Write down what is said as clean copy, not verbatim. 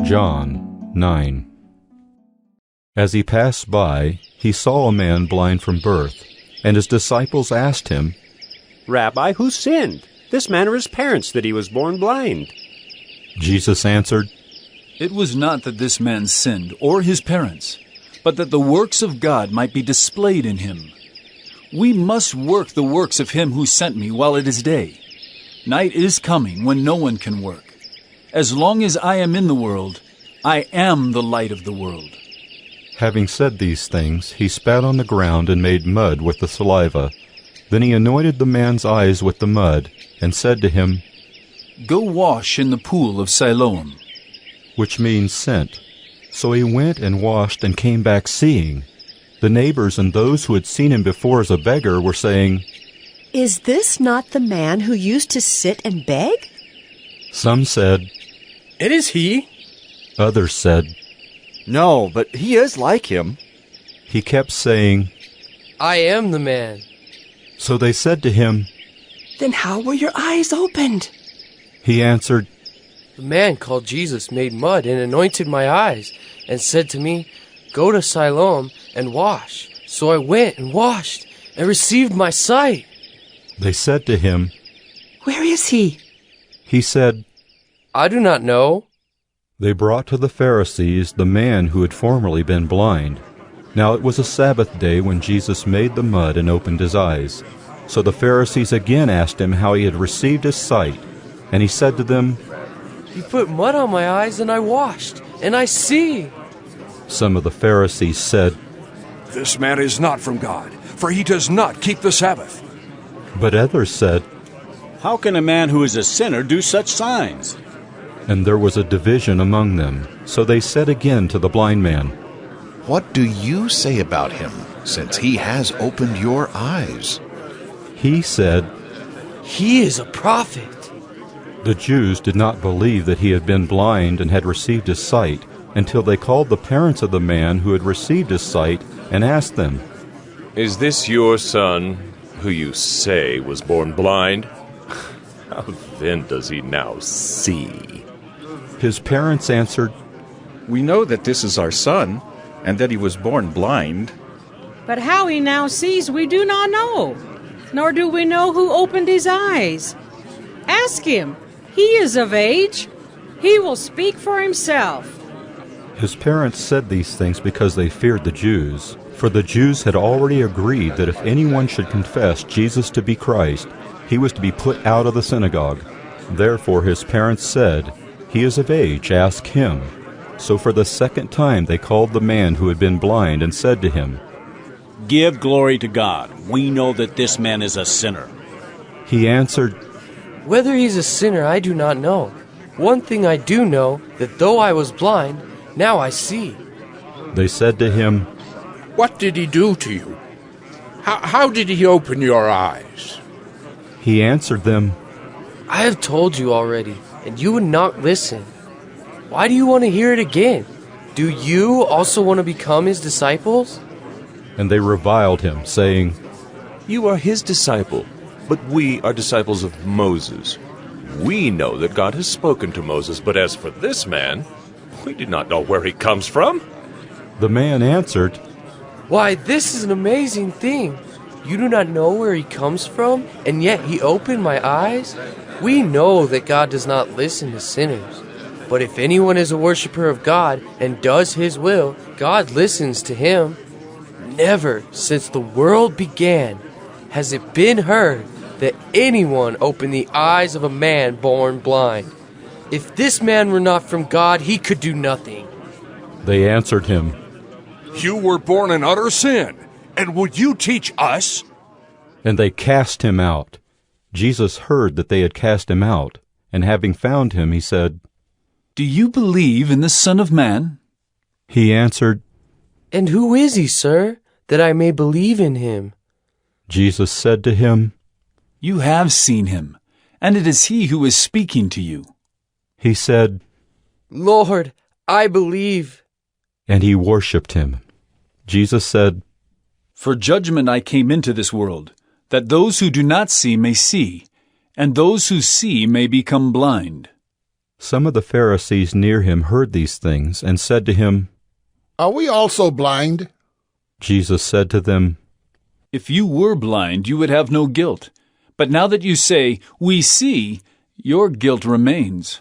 John 9. As he passed by, he saw a man blind from birth, and his disciples asked him, Rabbi, who sinned, this man or his parents, that he was born blind? Jesus answered, It was not that this man sinned, or his parents, but that the works of God might be displayed in him. We must work the works of him who sent me while it is day. Night is coming when no one can work. As long as I am in the world, I am the light of the world. Having said these things, he spat on the ground and made mud with the saliva. Then he anointed the man's eyes with the mud, and said to him, Go wash in the pool of Siloam, which means sent. So he went and washed and came back seeing. The neighbors and those who had seen him before as a beggar were saying, Is this not the man who used to sit and beg? Some said, It is he. Others said, No, but he is like him. He kept saying, I am the man. So they said to him, Then how were your eyes opened? He answered, The man called Jesus made mud and anointed my eyes and said to me, Go to Siloam and wash. So I went and washed and received my sight. They said to him, Where is he? He said, I do not know. They brought to the Pharisees the man who had formerly been blind. Now it was a Sabbath day when Jesus made the mud and opened his eyes. So the Pharisees again asked him how he had received his sight. And he said to them, He put mud on my eyes and I washed, and I see. Some of the Pharisees said, This man is not from God, for he does not keep the Sabbath. But others said, How can a man who is a sinner do such signs? And there was a division among them. So they said again to the blind man, What do you say about him, since he has opened your eyes? He said, He is a prophet. The Jews did not believe that he had been blind and had received his sight, until they called the parents of the man who had received his sight and asked them, Is this your son, who you say was born blind? How then does he now see? His parents answered, We know that this is our son, and that he was born blind. But how he now sees we do not know, nor do we know who opened his eyes. Ask him. He is of age. He will speak for himself. His parents said these things because they feared the Jews, for the Jews had already agreed that if anyone should confess Jesus to be Christ, he was to be put out of the synagogue. Therefore his parents said, He is of age, ask him. So for the second time they called the man who had been blind and said to him, Give glory to God. We know that this man is a sinner. He answered, Whether he's a sinner, I do not know. One thing I do know, that though I was blind, now I see. They said to him, What did he do to you? How did he open your eyes? He answered them, I have told you already, and you would not listen. Why do you want to hear it again? Do you also want to become his disciples? And they reviled him, saying, You are his disciple, but we are disciples of Moses. We know that God has spoken to Moses, but as for this man, we do not know where he comes from. The man answered, Why, this is an amazing thing. You do not know where he comes from, and yet he opened my eyes? We know that God does not listen to sinners. But if anyone is a worshiper of God and does his will, God listens to him. Never since the world began has it been heard that anyone opened the eyes of a man born blind. If this man were not from God, he could do nothing. They answered him, You were born in utter sin, and would you teach us? And they cast him out. Jesus heard that they had cast him out, and having found him, he said, Do you believe in the Son of Man? He answered, And who is he, sir, that I may believe in him? Jesus said to him, You have seen him, and it is he who is speaking to you. He said, Lord, I believe. And he worshipped him. Jesus said, For judgment I came into this world, that those who do not see may see, and those who see may become blind. Some of the Pharisees near him heard these things and said to him, Are we also blind? Jesus said to them, If you were blind, you would have no guilt. But now that you say, 'We see,' your guilt remains.